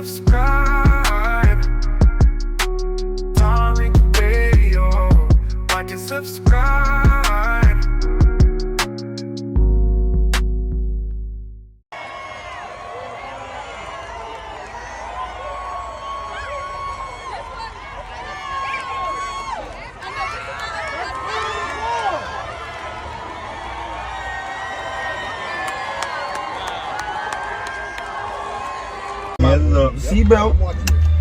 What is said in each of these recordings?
subscribe. Tariq Radio. Like and subscribe. Seatbelt.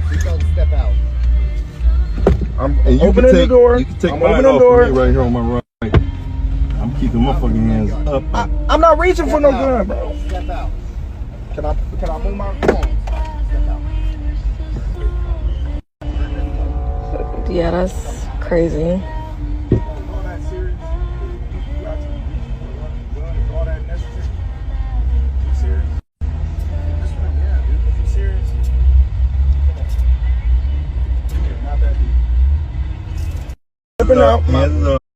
Seatbelt, step out. I'm opening the door. You can take I'm mine opening the off door. of me right here on my right. I'm keeping my fucking hands up. I'm not reaching for no gun, bro. Step out. Can I move my phone? Step out. Yeah, that's crazy.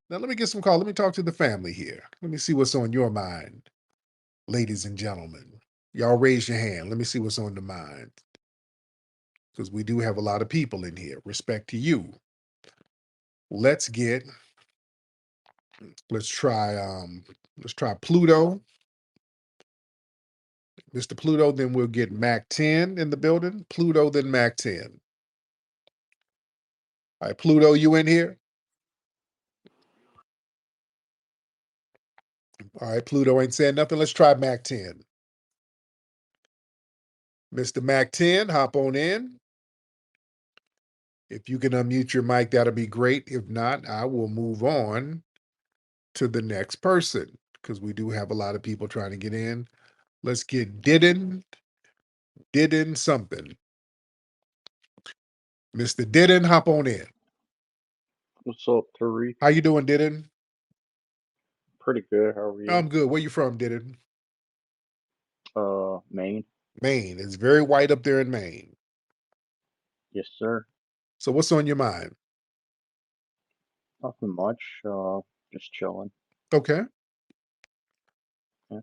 Now let me get some call. Let me talk to the family here. Let me see what's on your mind, ladies and gentlemen. Y'all raise your hand. Let me see what's on the mind. Because we do have a lot of people in here. Respect to you. Let's try Pluto. Mr. Pluto, then we'll get Mac 10 in the building. Pluto, then Mac 10. All right, Pluto, you in here? All right, Pluto ain't saying nothing. Let's try Mac 10. Mr. Mac 10, hop on in. If you can unmute your mic, that'll be great. If not, I will move on to the next person because we do have a lot of people trying to get in. Let's get Didden something. Mr. Didden, hop on in. What's up, Tariq? How you doing, Didden? Pretty good. How are you? I'm good. Where you from, Didden? Maine. Maine. It's very white up there in Maine. Yes, sir. So what's on your mind? Nothing much. Just chilling. Okay. Yeah.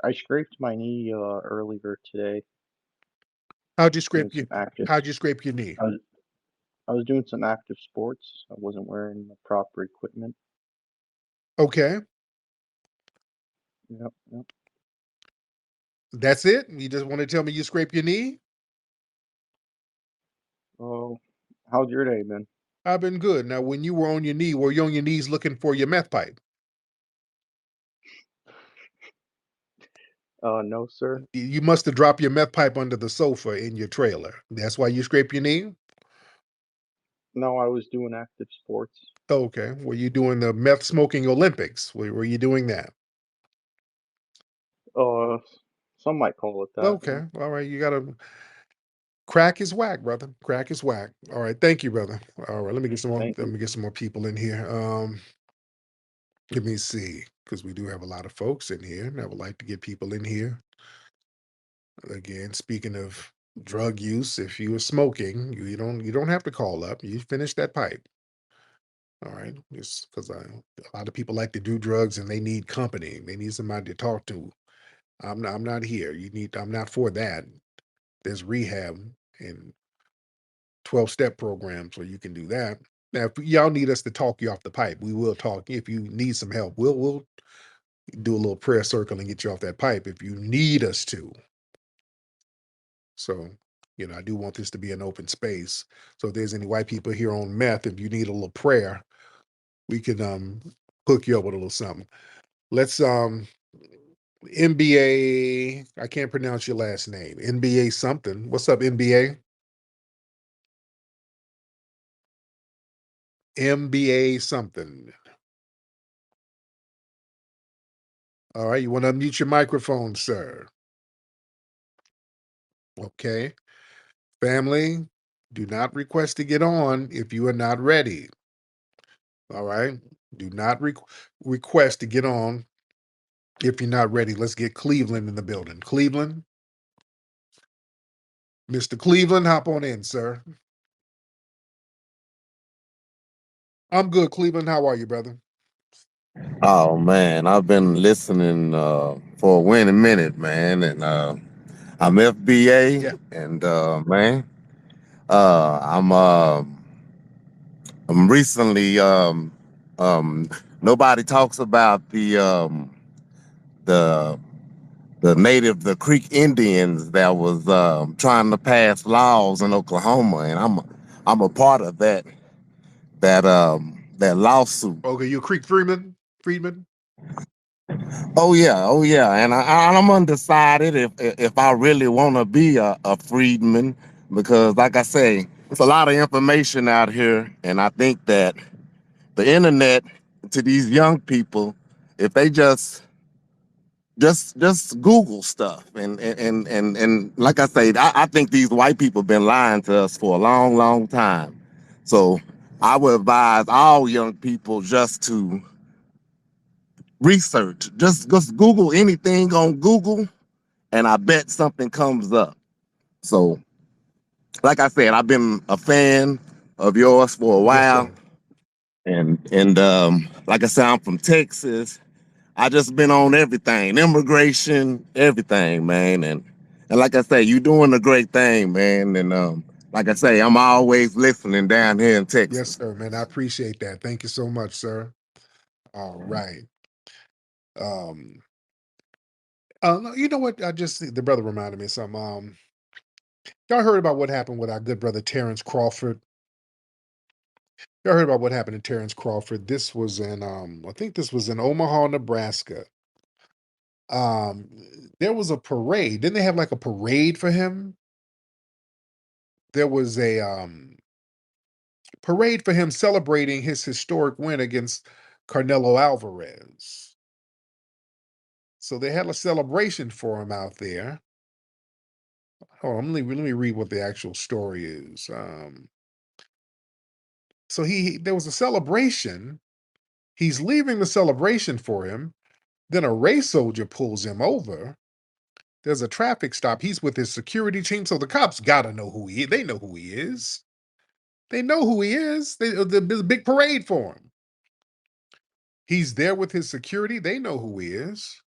I scraped my knee earlier today. How'd you scrape your knee? I was doing some active sports. I wasn't wearing the proper equipment. Okay. Yep. That's it? You just want to tell me you scraped your knee? Oh, how's your day been? I've been good. Now, when you were on your knee, were you on your knees looking for your meth pipe? No, sir. You must have dropped your meth pipe under the sofa in your trailer. That's why you scraped your knee? No, I was doing active sports. Okay. Were you doing the meth smoking Olympics? Were you doing that? Some might call it that. Okay. All right. You got to. Crack is whack, brother. Crack is whack. All right. Thank you, brother. All right. Let me get some more people in here. Let me see, because we do have a lot of folks in here, and I would like to get people in here. Again, speaking of drug use, if you are smoking, you don't have to call up. You finish that pipe. All right, just because a lot of people like to do drugs and they need company. They need somebody to talk to. I'm not here. I'm not for that. There's rehab and 12-step programs where you can do that. Now, if y'all need us to talk you off the pipe, we will talk. If you need some help, we'll do a little prayer circle and get you off that pipe if you need us to. So, I do want this to be an open space. So if there's any white people here on meth, if you need a little prayer, we can hook you up with a little something. Let's NBA, I can't pronounce your last name. NBA something. What's up, NBA? MBA something. All right, you want to unmute your microphone, sir? Okay. Family, do not request to get on if you are not ready. All right. Do not request to get on if you're not ready. Let's get Cleveland in the building. Cleveland. Mr. Cleveland, hop on in, sir. I'm good, Cleveland. How are you, brother? Oh man, I've been listening for a minute, man, and I'm FBA, Yeah. and man, I'm I'm recently um nobody talks about the the Creek Indians that was trying to pass laws in Oklahoma, and I'm a part of that lawsuit. Okay, you a Creek Freeman? Friedman? Oh yeah, and I'm undecided if I really want to be a freedman, because like I say, it's a lot of information out here, and I think that the internet, to these young people, if they just Google stuff, and like I say, I think these white people been lying to us for a long time. So I would advise all young people just to research, just Google anything on Google, and I bet something comes up. So like I said, I've been a fan of yours for a Yes, while, sir. and like I said, I'm from Texas. I just been on everything, immigration, everything, man. And like I say, you doing a great thing, man. And like I say, I'm always listening down here in Yes, Texas. sir, man. I appreciate that. Thank you so much, sir. All right. Um, no, you know what? The brother reminded me of something. Y'all heard about what happened with our good brother Terence Crawford? Y'all heard about what happened to Terence Crawford? This was in I think this was in Omaha, Nebraska. Um, there was a parade. Didn't they have like a parade for him? There was a parade for him celebrating his historic win against Canelo Alvarez. So they had a celebration for him out there. Hold on, let me read what the actual story is. So there was a celebration. He's leaving the celebration for him. Then a race soldier pulls him over. There's a traffic stop. He's with his security team, so the cops gotta know who he is. They know who he is. They know who he is. There's a big parade for him. He's there with his security. They know who he is.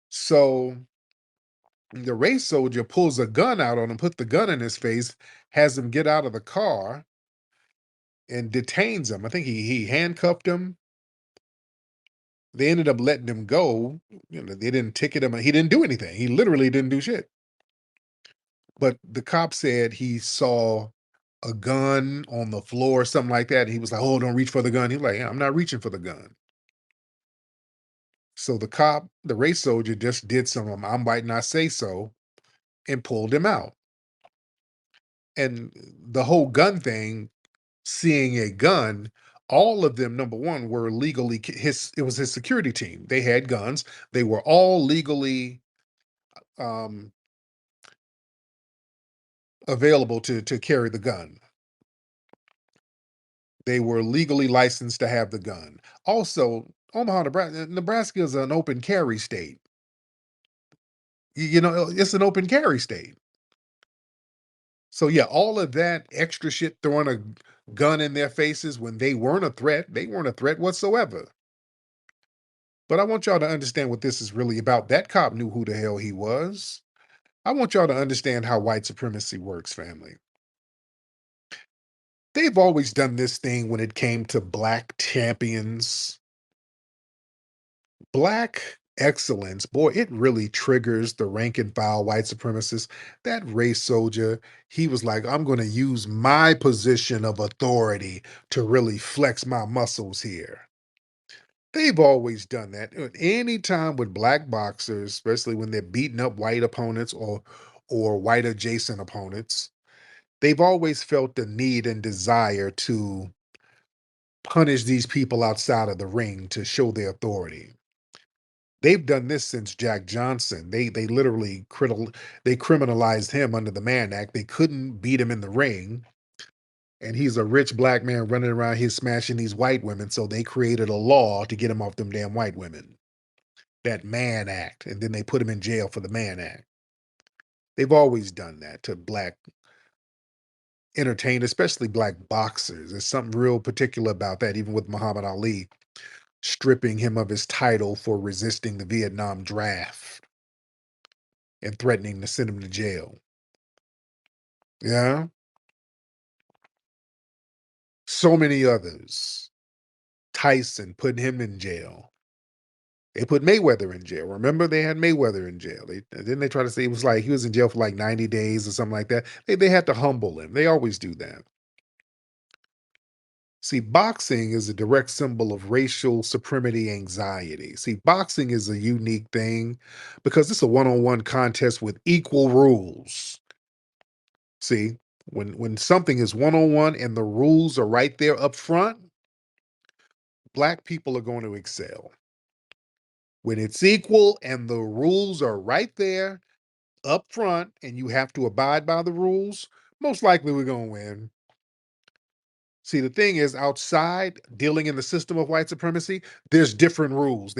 So the race soldier pulls a gun out on him, put the gun in his face, has him get out of the car, and detains him. I think he handcuffed him. They ended up letting him go. You know, they didn't ticket him. He didn't do anything. He literally didn't do shit. But the cop said he saw a gun on the floor or something like that. And he was like, "Oh, don't reach for the gun." He was like, "Yeah, I'm not reaching for the gun." So the race soldier, just did some "I might not say so" and pulled him out. And the whole gun thing, seeing a gun, all of them, number one, were legally it was his security team. They had guns. They were all legally um, available to carry the gun. They were legally licensed to have the gun. Also, Omaha, Nebraska is an open carry state. You know, it's an open carry state. So yeah, all of that extra shit, throwing a gun in their faces when they weren't a threat, they weren't a threat whatsoever. But I want y'all to understand what this is really about. That cop knew who the hell he was. I want y'all to understand how white supremacy works, family. They've always done this thing when it came to black champions. Black excellence, boy, it really triggers the rank and file white supremacists. That race soldier, he was like, "I'm going to use my position of authority to really flex my muscles here." They've always done that. Any time with black boxers, especially when they're beating up white opponents or white adjacent opponents, they've always felt the need and desire to punish these people outside of the ring to show their authority. They've done this since Jack Johnson. They literally they criminalized him under the Mann Act. They couldn't beat him in the ring, and he's a rich black man running around here smashing these white women. So they created a law to get him off them damn white women. That Mann Act, and then they put him in jail for the Mann Act. They've always done that to black entertainers, especially black boxers. There's something real particular about that, even with Muhammad Ali stripping him of his title for resisting the Vietnam draft. and threatening to send him to jail. Yeah. So many others. Tyson, putting him in jail. They put Mayweather in jail. Remember, they had Mayweather in jail. Didn't they try to say it was like he was in jail for like 90 days or something like that? They had to humble him. They always do that. See, boxing is a direct symbol of racial supremacy anxiety. See, boxing is a unique thing because it's a one-on-one contest with equal rules. See, when something is one-on-one and the rules are right there up front, Black people are going to excel. When it's equal and the rules are right there up front and you have to abide by the rules, most likely we're going to win. See, the thing is, outside dealing in the system of white supremacy, there's different rules.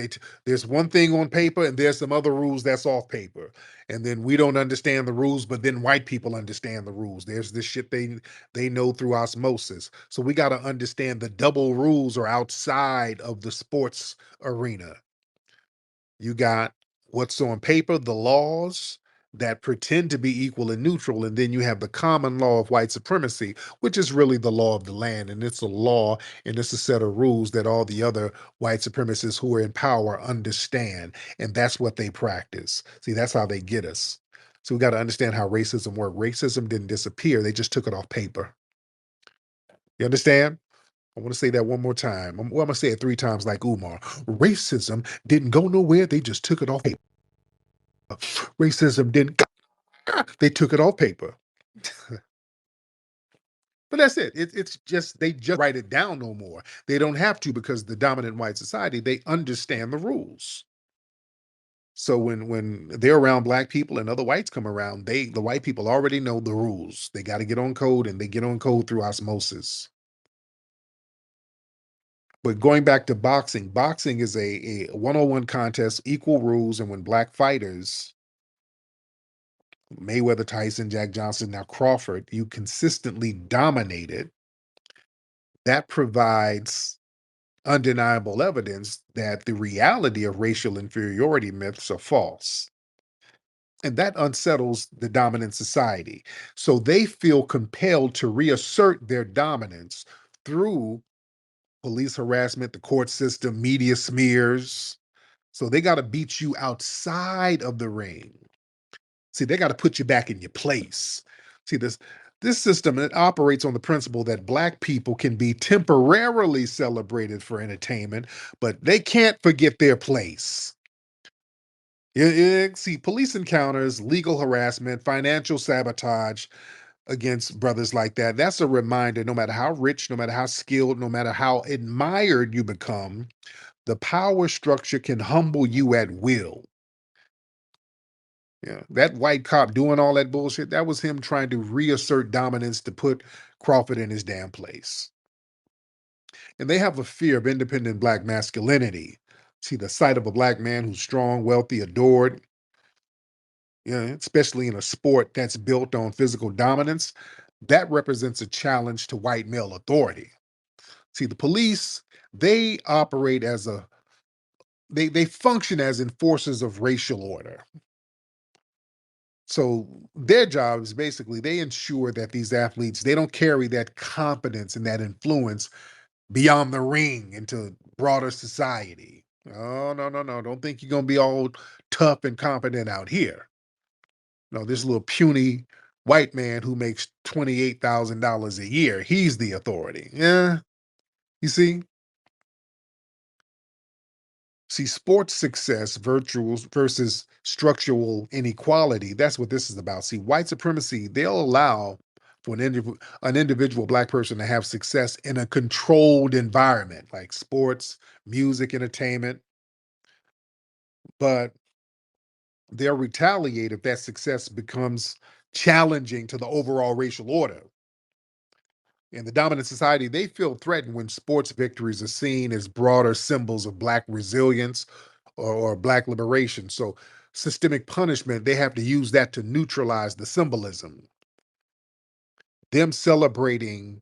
There's one thing on paper, and there's some other rules that's off paper. And then we don't understand the rules, but then white people understand the rules. There's this shit they know through osmosis. So we got to understand the double rules are outside of the sports arena. You got what's on paper, the laws that pretend to be equal and neutral, and then you have the common law of white supremacy, which is really the law of the land, and it's a law and it's a set of rules that all the other white supremacists who are in power understand, and that's what they practice. See, that's how they get us. So we got to understand how racism works. Racism didn't disappear, they just took it off paper. You understand? I want to say that one more time. I'm going to say it 3 times like Umar. Racism didn't go nowhere. They just took it off paper. Racism didn't. They took it off paper. But that's it. It's just, they just write it down no more. They don't have to because the dominant white society, they understand the rules. So when they're around Black people and other whites come around, the white people already know the rules. They got to get on code, and they get on code through osmosis. But going back to boxing, boxing is a one-on-one contest, equal rules, and when Black fighters, Mayweather, Tyson, Jack Johnson, now Crawford, you consistently dominated, that provides undeniable evidence that the reality of racial inferiority myths are false. And that unsettles the dominant society. So they feel compelled to reassert their dominance through police harassment, the court system, media smears. So they got to beat you outside of the ring. See, they got to put you back in your place. See, this system, it operates on the principle that Black people can be temporarily celebrated for entertainment, but they can't forget their place. See, police encounters, legal harassment, financial sabotage against brothers like that, that's a reminder, no matter how rich, no matter how skilled, no matter how admired you become, the power structure can humble you at will. Yeah, that white cop doing all that bullshit, that was him trying to reassert dominance to put Crawford in his damn place. And they have a fear of independent Black masculinity. See, the sight of a Black man who's strong, wealthy, adored, especially in a sport that's built on physical dominance, that represents a challenge to white male authority. See, the police, they operate as they function as enforcers of racial order. So their job is basically they ensure that these athletes, they don't carry that competence and that influence beyond the ring into broader society. Oh, no, no, no. Don't think you're going to be all tough and competent out here. No, this little puny white man who makes $28,000 a year, he's the authority. Yeah. You see? See, sports success versus structural inequality, that's what this is about. See, white supremacy, they'll allow for an individual Black person to have success in a controlled environment like sports, music, entertainment, but they'll retaliate if that success becomes challenging to the overall racial order. In the dominant society, they feel threatened when sports victories are seen as broader symbols of Black resilience or Black liberation. So, systemic punishment, they have to use that to neutralize the symbolism. Them celebrating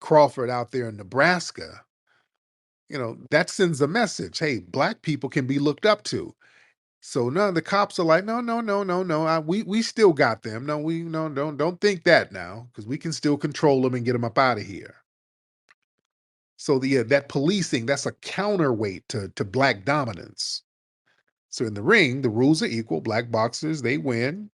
Crawford out there in Nebraska, that sends a message. Hey, Black people can be looked up to. So none of the cops are like, no, no, no, no, no. We still got them. No, we no don't think that now, because we can still control them and get them up out of here. So that policing, that's a counterweight to black dominance. So in the ring, the rules are equal. Black boxers, they win.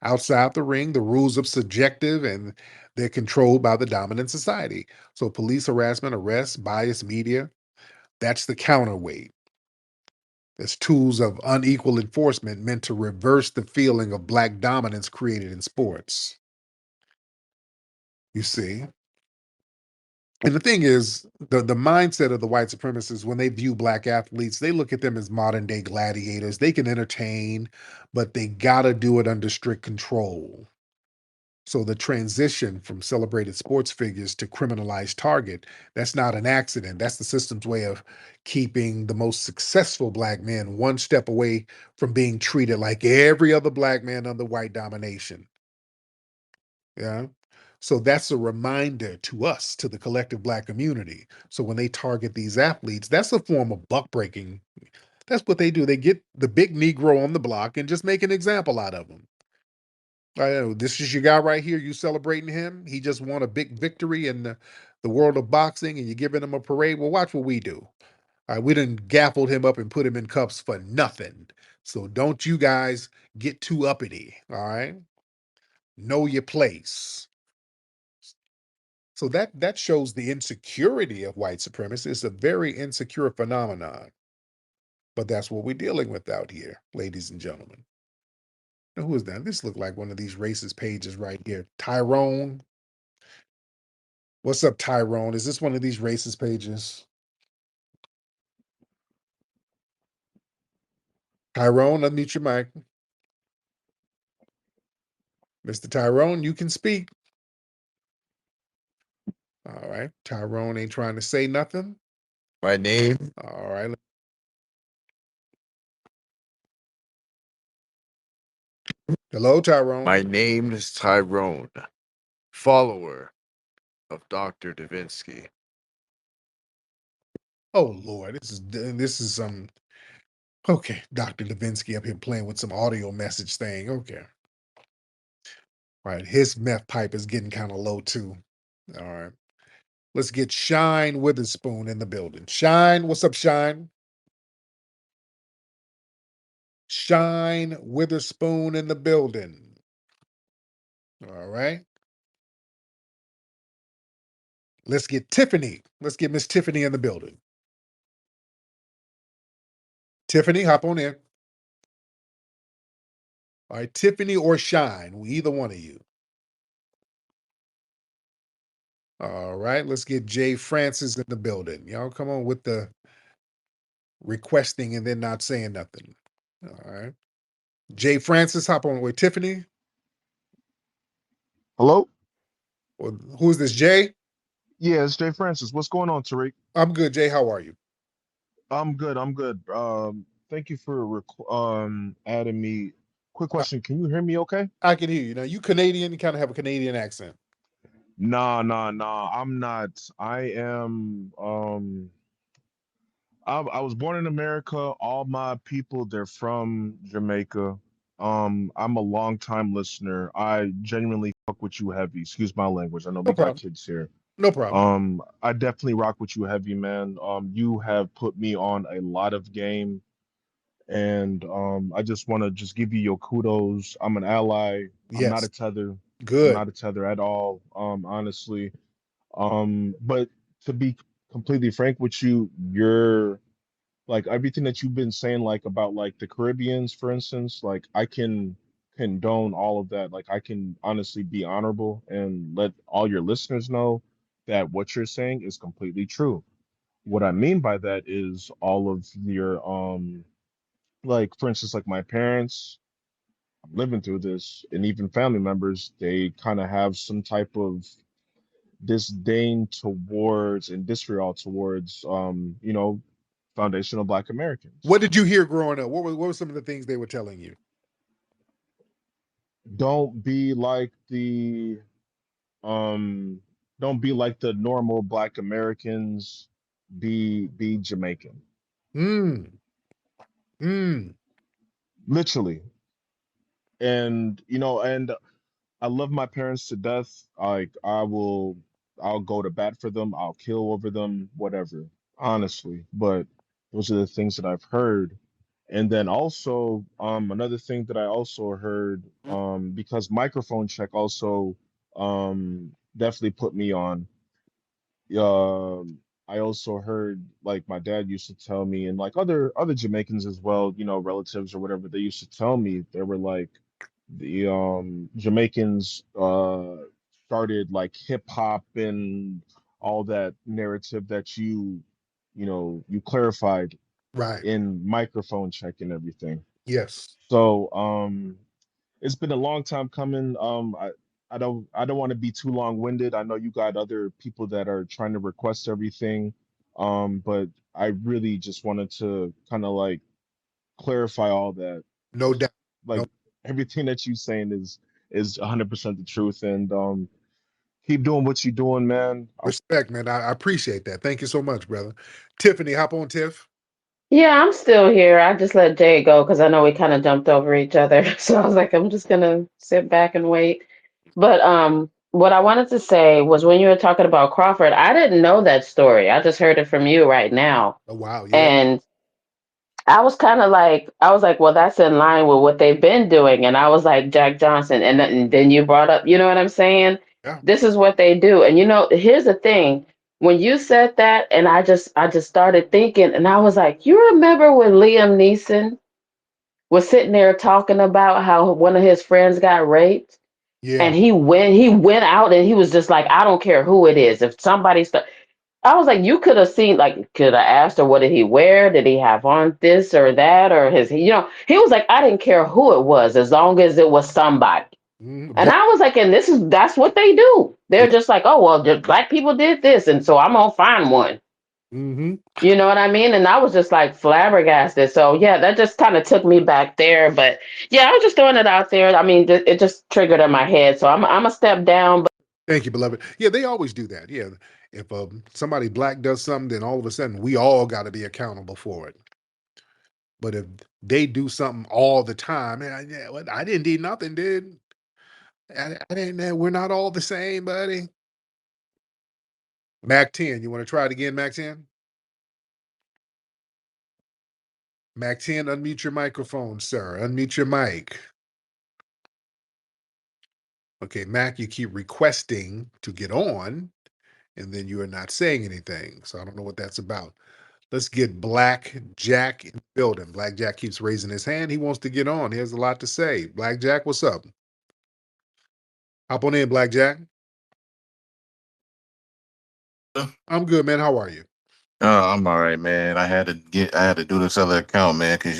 Outside the ring, the rules are subjective and they're controlled by the dominant society. So police harassment, arrests, biased media, that's the counterweight. As tools of unequal enforcement meant to reverse the feeling of black dominance created in sports. You see? And the thing is, the mindset of the white supremacists, when they view black athletes, they look at them as modern day gladiators. They can entertain, but they gotta do it under strict control. So the transition from celebrated sports figures to criminalized target, that's not an accident. That's the system's way of keeping the most successful black men one step away from being treated like every other black man under white domination. Yeah. So that's a reminder to us, to the collective black community. So when they target these athletes, that's a form of buck breaking. That's what they do. They get the big Negro on the block and just make an example out of him. This is your guy right here. You celebrating him? He just won a big victory in the world of boxing, and you're giving him a parade. Well, watch what we do. All right, we done gaffled him up and put him in cuffs for nothing. So don't you guys get too uppity. All right, know your place. So that shows the insecurity of white supremacy. It's a very insecure phenomenon. But that's what we're dealing with out here, ladies and gentlemen. Now, who is that? This look like one of these racist pages right here. Tyrone. What's up, Tyrone? Is this one of these racist pages? Tyrone, unmute your mic. Mr. Tyrone, you can speak. All right. Tyrone ain't trying to say nothing. My name? All right. Hello, Tyrone. My name is Tyrone, follower of Dr. Davinsky. Oh Lord, this is okay, Dr. Levinsky up here playing with some audio message thing. Okay. All right, his meth pipe is getting kind of low too. All right. Let's get Shine Witherspoon in the building. Shine, what's up, Shine? Shine Witherspoon in the building. All right. Let's get Tiffany. Let's get Miss Tiffany in the building. Tiffany, hop on in. All right, Tiffany or Shine, either one of you. All right, let's get Jay Francis in the building. Y'all come on with the requesting and then not saying nothing. All right. Jay Francis, hop on with Tiffany. Hello? Or who is this, Jay? Yeah, it's Jay Francis. What's going on, Tariq? I'm good, Jay. How are you? I'm good. I'm good. Thank you for adding me. Quick I, question. Can you hear me okay? I can hear you. Now, you Canadian, you kind of have a Canadian accent. Nah. I'm not. I was born in America. All my people, they're from Jamaica. I'm a long time listener. I genuinely fuck with you heavy. Excuse my language. I know No we got problem. kids here. No problem. I definitely rock with you heavy, man. You have put me on a lot of game, and I just want to just give you your kudos. I'm an ally. I'm not Yes. a tether. I'm Good. not a tether at all. Honestly. But to be completely frank with you, you're like everything that you've been saying, like about like the Caribbeans, for instance, like I can condone all of that. Like I can honestly be honorable and let all your listeners know that what you're saying is completely true. What I mean by that is all of your like for instance, like my parents, I'm living through this, and even family members, they kind of have some type of disdain towards and disregard towards foundational Black What Americans. did you hear growing up? What were some of the things they were telling you? Don't be like the um don't be like the normal Black Americans, be Jamaican. Hmm. Hmm. literally. And and I love my parents to death. Like I'll go to bat for them. I'll kill over them, whatever. Honestly, but those are the things that I've heard. And then also, another thing that I also heard, because microphone check also, definitely put me on. I also heard, like, my dad used to tell me, and like other Jamaicans as well, relatives or whatever, they used to tell me, they were like, the Jamaicans started like hip hop and all that narrative that you clarified Right. in microphone check and everything. Yes. So it's been a long time coming. I don't want to be too long-winded. I know you got other people that are trying to request everything. But I really just wanted to kind of like clarify all that. No doubt. Like No everything that you're saying is 100% the truth. And keep doing what you're doing, man. respect, man. I appreciate that. Thank you so much, brother. Tiffany, hop on, Tiff. Yeah, I'm still here. I just let Jay go because I know we kind of jumped over each other. So I was like, I'm just gonna sit back and wait. But what I wanted to say was when you were talking about Crawford, I didn't know that story. I just heard it from you right now. Oh wow, yeah, And I was kind of like, I was like, well, that's in line with what they've been doing. And I was like, Jack Johnson. And then you brought up, you know what I'm saying? yeah. This is what they do. And here's the thing. When you said that, and I just started thinking, and I was like, you remember when Liam Neeson was sitting there talking about how one of his friends got raped? And Yeah. he went out and he was just like, I don't care who it is. If somebody I was like, you could have seen, like, could have asked her, what did he wear? Did he have on this or that? Or he was like, I didn't care who it was as long as it was somebody. And Black, I was like, and that's what they do. yeah. They're just like, oh, well, just black people did this. And so I'm going to find one. Mm-hmm. You know what I mean? And I was just like flabbergasted. So yeah, that just kind of took me back there. But yeah, I was just throwing it out there. I mean, it just triggered in my head. So I'm a step down. Thank you, beloved. Yeah, they always do that. Yeah. If somebody black does something, then all of a sudden we all got to be accountable for it. But if they do something all the time, yeah, well, I didn't do nothing, dude. I didn't. We're not all the same, buddy. Mac 10, you want to try it again, Mac 10? Mac 10, unmute your microphone, sir. Unmute your mic. Okay, Mac, you keep requesting to get on, and then you are not saying anything. So I don't know what that's about. Let's get Black Jack in the building. Black Jack keeps raising his hand. He wants to get on. He has a lot to say. Black Jack, what's up? Hop on in, Black Jack. I'm good, man. How are you? I'm all right, man. I had to do this other account, man, because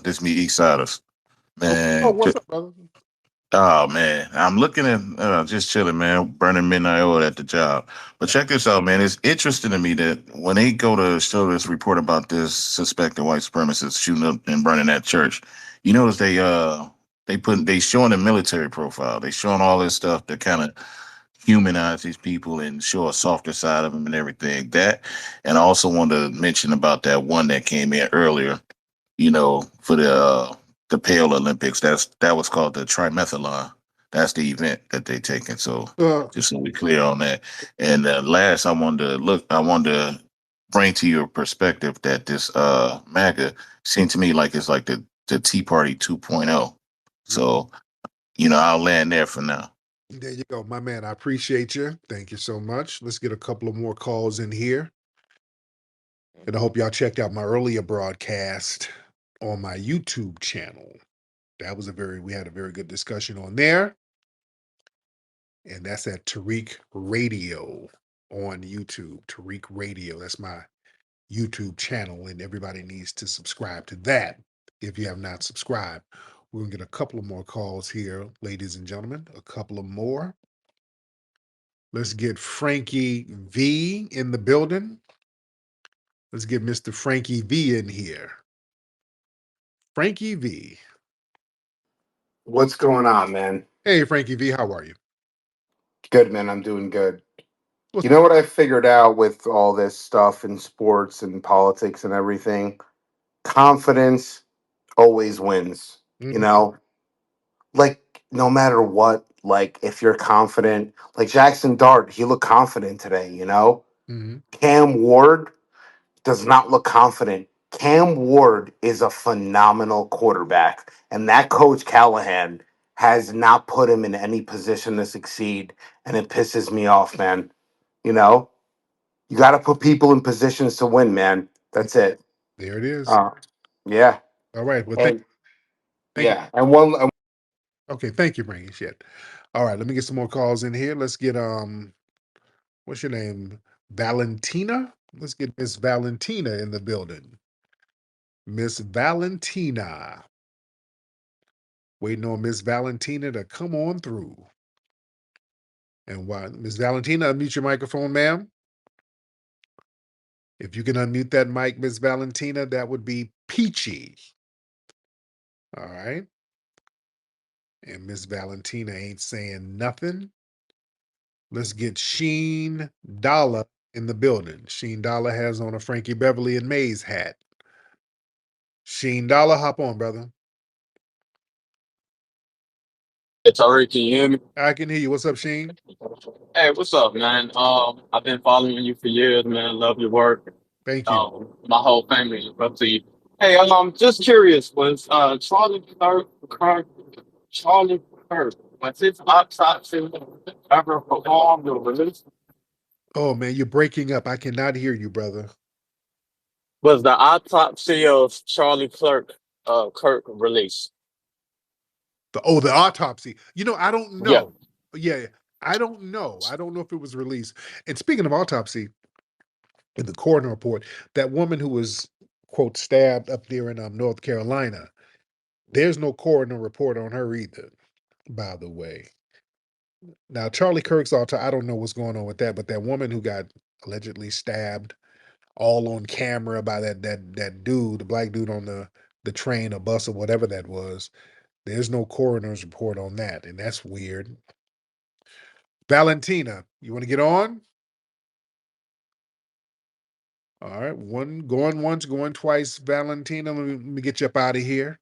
this me East Siders, Oh, man. what's up, brother? Oh man, I'm looking at just chilling, man, burning midnight oil at the job. But check this out, man. It's interesting to me that when they go to show this report about this suspected white supremacist shooting up and burning that church, you notice they showing the military profile. They showing all this stuff to kind of humanize these people and show a softer side of them and everything. That, and I also wanted to mention about that one that came in earlier, for the Pale Olympics. That was called the trimethalon. That's the event that they taking. So Uh, just so we clear on that. And last, I wanted to bring to your perspective that this MAGA seemed to me like it's like the Tea Party 2.0. So I'll land there for now. there you go, my man. I appreciate you. Thank you so much. Let's get a couple of more calls in here. And I hope y'all checked out my earlier broadcast on my YouTube channel. We had a very good discussion on there. And that's at Tariq Radio on YouTube. Tariq Radio. That's my YouTube channel. And everybody needs to subscribe to that if you have not subscribed. We're going to get a couple of more calls here, ladies and gentlemen. A couple of more. Let's get Frankie V in the building. Let's get Mr. Frankie V in here. Frankie V. What's going on, man? Hey, Frankie V, how are you? Good, man. I'm doing good. What's You know what I figured out with all this stuff in sports and politics and everything? Confidence always wins. You Mhm. know, like no matter what, like if you're confident, like Jackson Dart, he looked confident today, you know? Mhm. Cam Ward does not look confident. Cam Ward is a phenomenal quarterback, and that coach Callahan has not put him in any position to succeed, and it pisses me off, man. You know, you got to put people in positions to win, man. That's it. There it is. Uh, yeah, All right. Well, and thank you. yeah, and one. Okay, thank you, Bringy. Shit. All right, let me get some more calls in here. Let's get what's your name? Valentina? Let's get Miss Valentina in the building. Miss Valentina. Waiting on Miss Valentina to come on through. And while Miss Valentina, unmute your microphone, ma'am. If you can unmute that mic, Miss Valentina, that would be peachy. All right. And Miss Valentina ain't saying nothing. Let's get Sheen Dollar in the building. Sheen Dollar has on a Frankie Beverly and Mays hat. Sheen Dollar, hop on, brother. Hey, Tariq, can you hear me? I can hear you. What's up, Sheen? Hey, what's up, man? I've been following you for years, man. Love your work. Thank you. My whole family is up to you. Hey, just curious, was Charlie Kirk, was his autopsy ever performed or released? Oh man, you're breaking up. I cannot hear you, brother. Was the autopsy of Charlie Kirk released? The autopsy. I don't Yeah. know. Yeah, I don't know. I don't know if it was released. And speaking of autopsy, in the coroner report, that woman who was quote stabbed up there in North Carolina, there's no coroner report on her either. By the way, now Charlie Kirk's autopsy, I don't know what's going on with that, but that woman who got allegedly stabbed all on camera by that dude, the black dude on the train or bus or whatever that was. There's no coroner's report on that, and that's weird. Valentina, you want to get on? All right, going once, going twice. Valentina, let me get you up out of here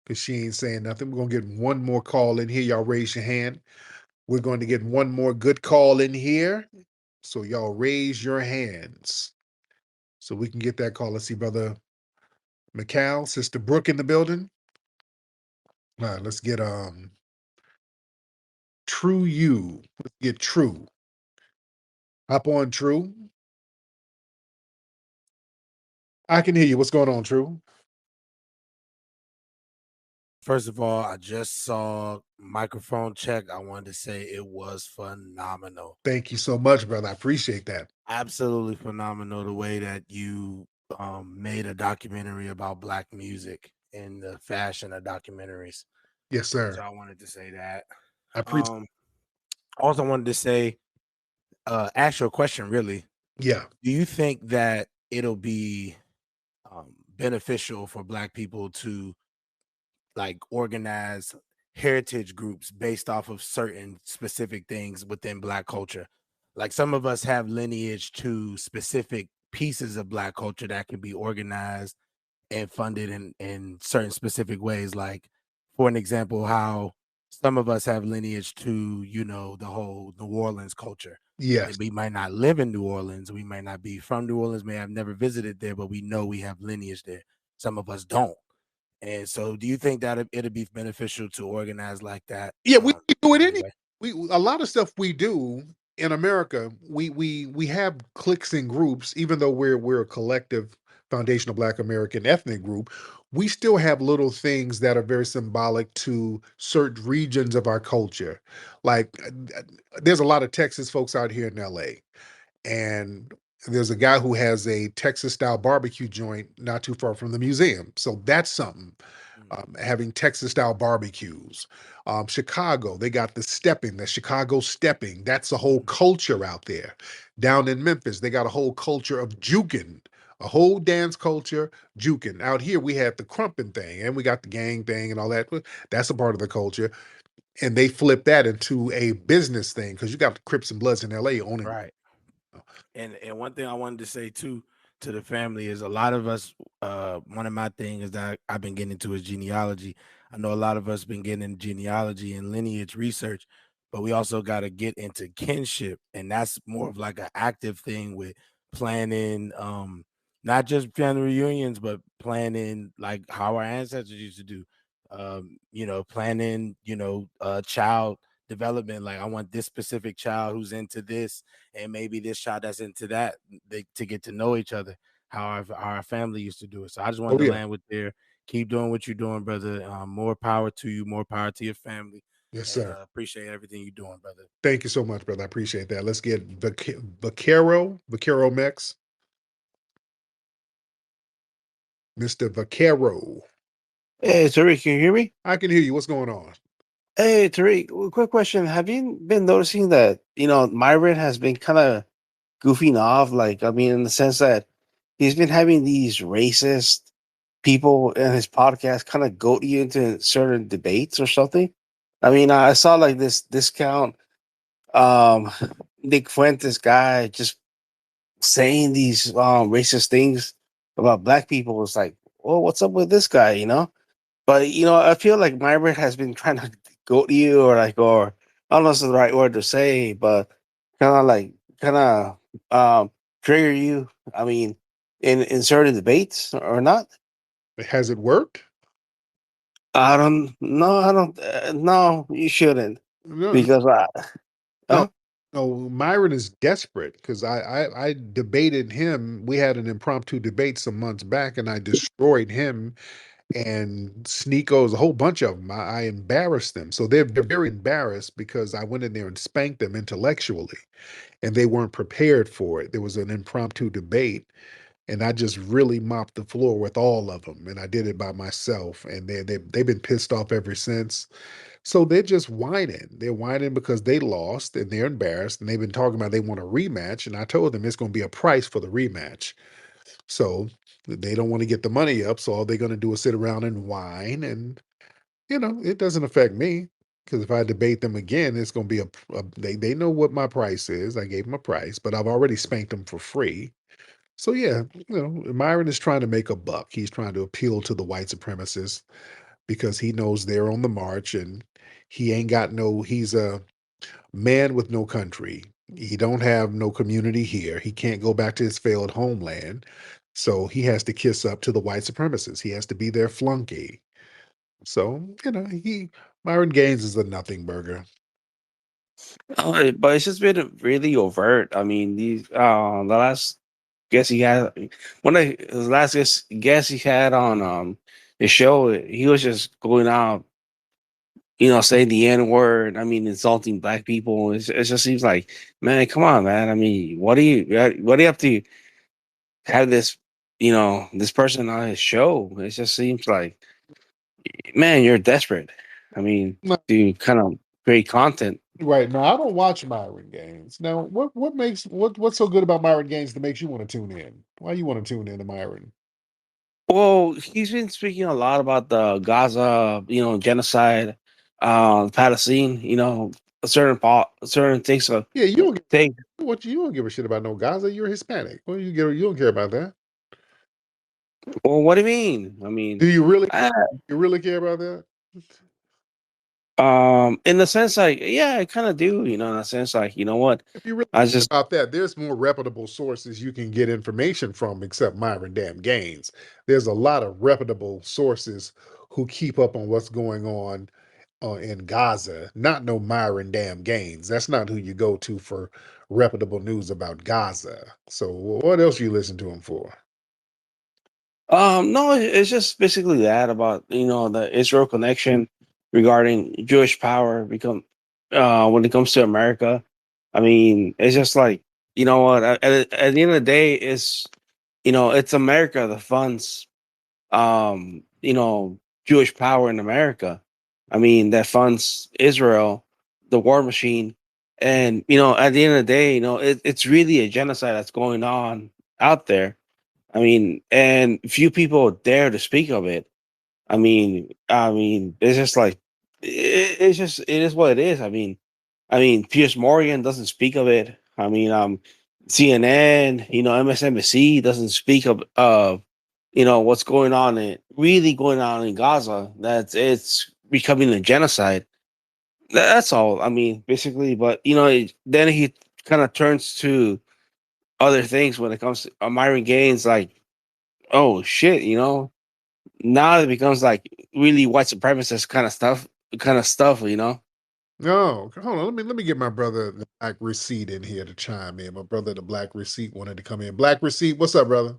because she ain't saying nothing. We're gonna get one more call in here. Y'all raise your hand. We're going to get one more good call in here. So y'all raise your hands so we can get that call. Let's see, brother McCall, Sister Brooke in the building. All right, let's get True You. Let's get True. Hop on, True. I can hear you. What's going on, True? First of all, I just saw microphone check. I wanted to say it was phenomenal. Thank you so much, brother. I appreciate that. Absolutely phenomenal the way that you made a documentary about Black music and the fashion of documentaries. Yes, sir. So I wanted to say that. I appreciate. Also wanted to say, ask you a question. Really, Yeah. do you think that it'll be beneficial for Black people to like organize heritage groups based off of certain specific things within Black culture? Like some of us have lineage to specific pieces of Black culture that can be organized and funded in certain specific ways. Like, for an example, how some of us have lineage to, the whole New Orleans culture. Yes. And we might not live in New Orleans. We might not be from New Orleans, may have never visited there, but we know we have lineage there. Some of us don't. And so do you think that it'd be beneficial to organize like that? Yeah, we do it anyway? A lot of stuff we do in America, we have cliques and groups, even though we're a collective foundational Black American ethnic group, we still have little things that are very symbolic to certain regions of our culture. Like there's a lot of Texas folks out here in LA. And there's a guy who has a Texas style barbecue joint not too far from the museum. So that's something. Having Texas style barbecues. Chicago, they got the stepping, the Chicago stepping. That's a whole culture out there. Down in Memphis, they got a whole culture of juking, a whole dance culture, juking. Out here, we have the crumping thing and we got the gang thing and all that. That's a part of the culture. And they flip that into a business thing because you got the Crips and Bloods in LA owning. Right. And one thing I wanted to say too, to the family is a lot of us. One of my things that I've been getting into is genealogy. I know a lot of us been getting into genealogy and lineage research, but we also got to get into kinship, and that's more of like an active thing with planning. Not just family reunions, but planning like how our ancestors used to do. Planning, child development. Like I want this specific child who's into this, and maybe this child that's into that, to get to know each other, how our family used to do it. So I just wanted Oh to yeah. land with there. Keep doing what you're doing, brother. More power to you, more power to your family. Yes, And sir. appreciate everything you're doing, brother. Thank you so much, brother. I appreciate that. Let's get Vaquero Mex. Mr. Vaquero. Hey, Tariq, can you hear me? I can hear you. What's going on? Hey, Tariq, quick question. Have you been noticing that, Myron has been kind of goofing off? Like, I mean, in the sense that he's been having these racist people in his podcast kind of goat you into certain debates or something. I mean, I saw like this discount, um, Nick Fuentes guy just saying these racist things about black people. It's like, well, what's up with this guy, But I feel like Myron has been trying to go to you, or I don't know if it's the right word to say, but kind of trigger you. I mean, in certain debates or not. Has it worked? I don't. No, I don't. No, you shouldn't No, no, because no. uh, No, Myron is desperate because I debated him. We had an impromptu debate some months back, and I destroyed him and Sneako's, a whole bunch of them. I embarrassed them. So they're very embarrassed because I went in there and spanked them intellectually, and they weren't prepared for it. There was an impromptu debate, and I just really mopped the floor with all of them, and I did it by myself. And they've been pissed off ever since. So they're just whining. They're whining because they lost and they're embarrassed, and they've been talking about they want a rematch. And I told them it's going to be a price for the rematch. So they don't want to get the money up. So all they're going to do is sit around and whine. And, it doesn't affect me because if I debate them again, it's going to be they know what my price is. I gave them a price, but I've already spanked them for free. So yeah, Myron is trying to make a buck. He's trying to appeal to the white supremacists because he knows they're on the march and he's a man with no country. He don't have no community here. He can't go back to his failed homeland. So he has to kiss up to the white supremacists. He has to be their flunky. So, Myron Gaines is a nothing burger. but it's just been really overt. I mean, these the last guess he had one of his last guess he had on his show. He was just going out, saying the N word. I mean, insulting black people. It just seems like, man, come on, man. I mean, what do you have to have this person on his show? It just seems like, man, you're desperate. I mean, No, to kind of create content. right now, I don't watch Myron Gaines. Now, what's so good about Myron Gaines that makes you want to tune in? Why you want to tune in to Myron? Well, he's been speaking a lot about the Gaza, genocide, Palestine, certain things. Yeah, you don't Things. you don't give a shit about no Gaza. You're Hispanic. Well, you don't care about that. Well, what do you mean? I mean, Do you really uh, you really care about that? in the sense, like, yeah, I kind of do. In a sense, like, you know what? If you really I care just about that, there's more reputable sources you can get information from except Myron damn Gaines. There's a lot of reputable sources who keep up on what's going on in Gaza. Not no Myron damn Gaines. That's not who you go to for reputable news about Gaza. So what else you listen to him for? No, it's just basically that about the Israel connection regarding Jewish power become when it comes to America. I mean, it's just like, what, at the end of the day, it's America that funds Jewish power in America. I mean, that funds Israel, the war machine, and at the end of the day, it's really a genocide that's going on out there. I mean, and few people dare to speak of it. I mean, it's just like it is what it is. I mean, Piers Morgan doesn't speak of it. I mean, CNN, MSNBC doesn't speak of what's going on really going on in Gaza. That it's becoming a genocide. That's all. I mean, basically, but then he kind of turns to other things when it comes to Myron Gaines. Like, oh shit, now it becomes like really white supremacist kind of stuff. No, hold on. Let me get my brother the Black Receipt in here to chime in. My brother the Black Receipt wanted to come in. Black Receipt, what's up, brother?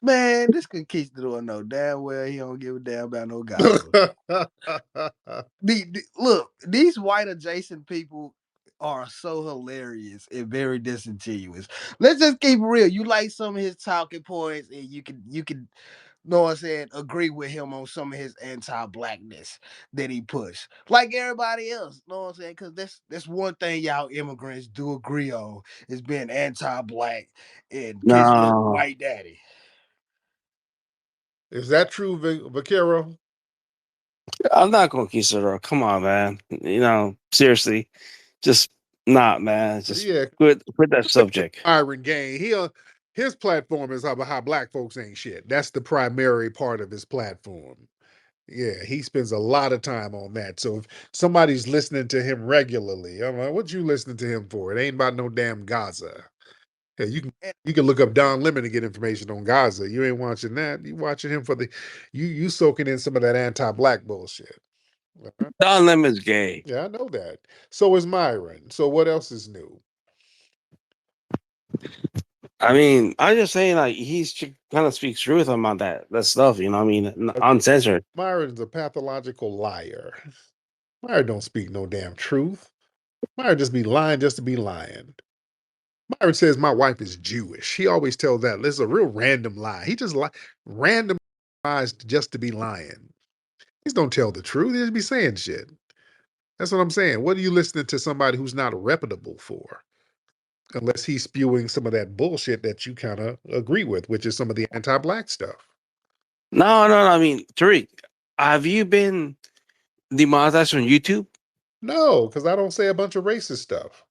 Man, this could keep doing no damn well. He don't give a damn about no Gaza. Look, these white adjacent people are so hilarious and very disingenuous. Let's just keep it real. You like some of his talking points, and you can know what I'm saying, agree with him on some of his anti-blackness that he pushed. Like everybody else, know what I'm saying? Because that's one thing y'all immigrants do agree on is being anti-black and kissing up No, white daddy. Is that true, Vaquero? I'm not gonna kiss it up. Come on, man. Seriously, just not, man. Just Yeah, quit that subject. Myron Gain. His platform is about how black folks ain't shit. That's the primary part of his platform. Yeah, he spends a lot of time on that. So if somebody's listening to him regularly, I'm like, what you listening to him for? It ain't about no damn Gaza. Yeah, you can look up Don Lemon to get information on Gaza. You ain't watching that. You watching him for you soaking in some of that anti-black bullshit. Uh-huh. Don Lemon's gay. Yeah, I know that. So is Myron. So what else is new? I mean, I'm just saying, like, kind of speaks truth about that stuff. I mean, uncensored. Myron's a pathological liar. Myron don't speak no damn truth. Myron just be lying just to be lying. Myron says my wife is Jewish. He always tells that. This is a real random lie. He just random lies just to be lying. He don't tell the truth. He just be saying shit. That's what I'm saying. What are you listening to somebody who's not reputable for? Unless he's spewing some of that bullshit that you kind of agree with, which is some of the anti-black stuff. No. I mean, Tariq, have you been demonetized on YouTube? No, because I don't say a bunch of racist stuff.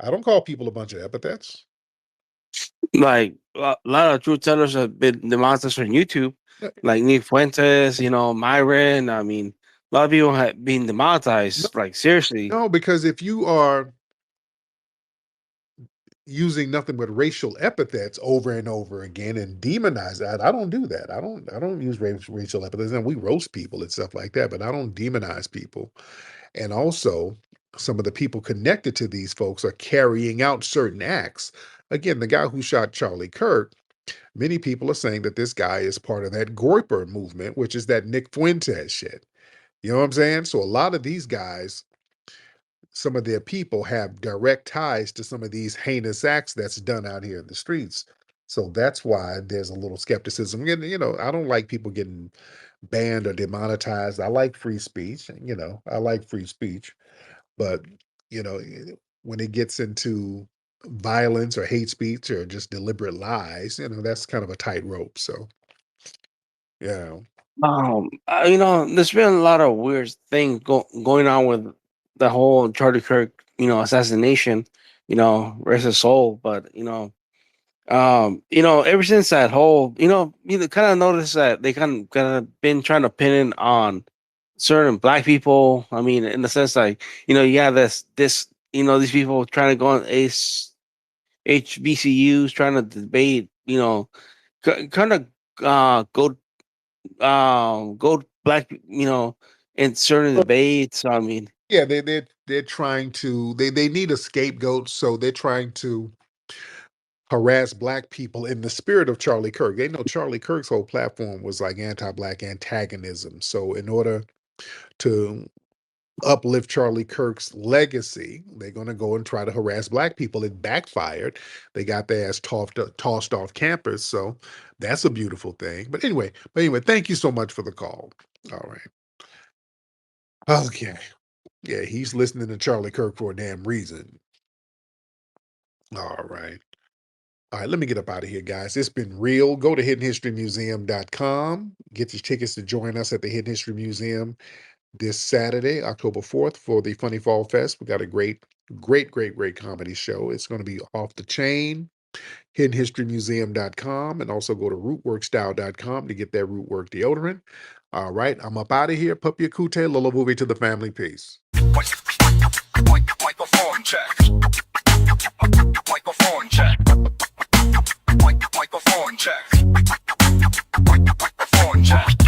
I don't call people a bunch of epithets. Like a lot of truth tellers have been demonetized on YouTube, like Nick Fuentes, Myron. I mean, a lot of people have been demonetized. Like seriously. No, because if you are using nothing but racial epithets over and over again and demonize that, I don't do that. I don't use racial epithets. And we roast people and stuff like that, but I don't demonize people. And also, some of the people connected to these folks are carrying out certain acts. Again, the guy who shot Charlie Kirk, many people are saying that this guy is part of that Groyper movement, which is that Nick Fuentes shit. You know what I'm saying? So a lot of these guys, some of their people have direct ties to some of these heinous acts that's done out here in the streets. So that's why there's a little skepticism. And, I don't like people getting banned or demonetized. I like free speech. I like free speech. But, when it gets into violence or hate speech or just deliberate lies, that's kind of a tightrope. So, yeah. There's been a lot of weird things going on with the whole Charlie Kirk, assassination, rest his soul. But ever since that whole, kind of noticed that they kind of been trying to pin it on certain black people. I mean, in the sense like, you have these people trying to go on HBCUs, trying to debate, kind of go black, in certain debates. I mean, Yeah, they're trying to they need a scapegoat, so they're trying to harass black people in the spirit of Charlie Kirk. They know Charlie Kirk's whole platform was like anti-black antagonism. So in order to uplift Charlie Kirk's legacy, they're going to go and try to harass black people. It backfired. They got their ass tossed off campus. So that's a beautiful thing. But anyway, thank you so much for the call. All right. Okay. Yeah, he's listening to Charlie Kirk for a damn reason. All right. All right, let me get up out of here, guys. It's been real. Go to hiddenhistorymuseum.com. Get your tickets to join us at the Hidden History Museum this Saturday, October 4th, for the Funny Fall Fest. We got a great Great comedy show. It's going to be off the chain. HiddenHistoryMuseum.com, and also go to rootworkstyle.com to get that Rootwork deodorant. All right, I'm up out of here. Puppy Akute, Lola Movie to the family. Peace. Microphone check. Microphone check. Microphone check. Microphone check.